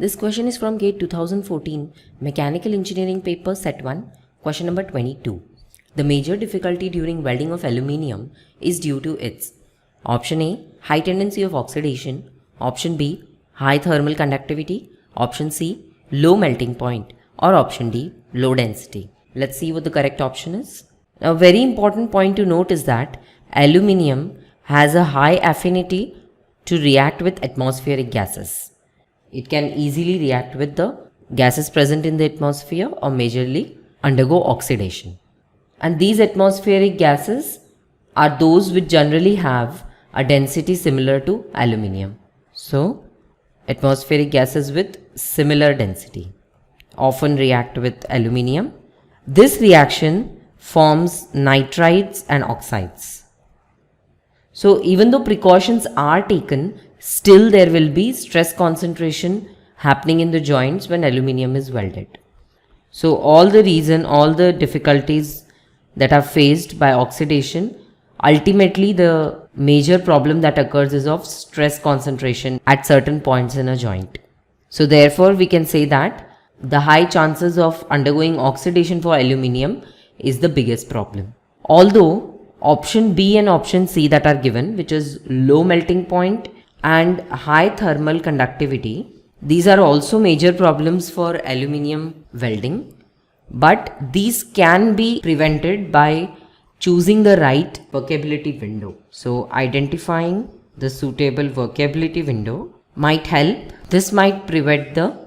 This question is from GATE 2014 Mechanical Engineering Paper Set 1, question number 22. The major difficulty during welding of aluminium is due to its option A, high tendency of oxidation, option B, high thermal conductivity, option C, low melting point, or option D, low density. Let's see what the correct option is. A very important point to note is that aluminium has a high affinity to react with atmospheric gases. It can easily react with the gases present in the atmosphere or majorly undergo oxidation. And these atmospheric gases are those which generally have a density similar to aluminium. So, atmospheric gases with similar density often react with aluminium. This reaction forms nitrides and oxides. So, even though precautions are taken, still there will be stress concentration happening in the joints when aluminium is welded. So all the difficulties that are faced by oxidation, ultimately the major problem that occurs is of stress concentration at certain points in a joint. So therefore we can say that the high chances of undergoing oxidation for aluminium is the biggest problem. Although option B and option C that are given, which is low melting point and high thermal conductivity, these are also major problems for aluminium welding, but these can be prevented by choosing the right workability window. So identifying the suitable workability window might help. This might prevent the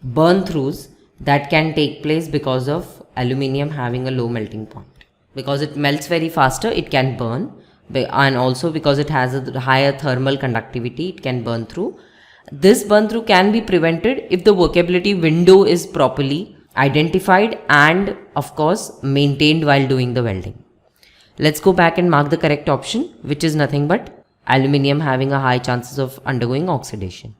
burn throughs that can take place because of aluminium having a low melting point. Because it melts very faster, it can burn. And also because it has a higher thermal conductivity, it can burn through. This burn through can be prevented if the workability window is properly identified and of course maintained while doing the welding. Let's go back and mark the correct option, which is nothing but aluminium having a high chances of undergoing oxidation.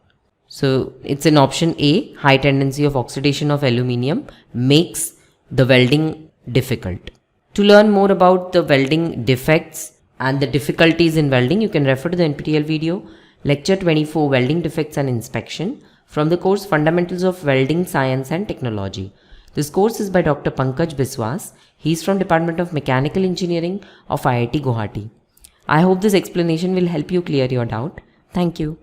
So it's in option A, high tendency of oxidation of aluminium makes the welding difficult. To learn more about the welding defects and the difficulties in welding, you can refer to the NPTEL video lecture 24 Welding Defects and Inspection from the course Fundamentals of Welding Science and Technology. This course is by Dr. Pankaj Biswas. He is from Department of Mechanical Engineering of IIT Guwahati. I hope this explanation will help you clear your doubt. Thank you.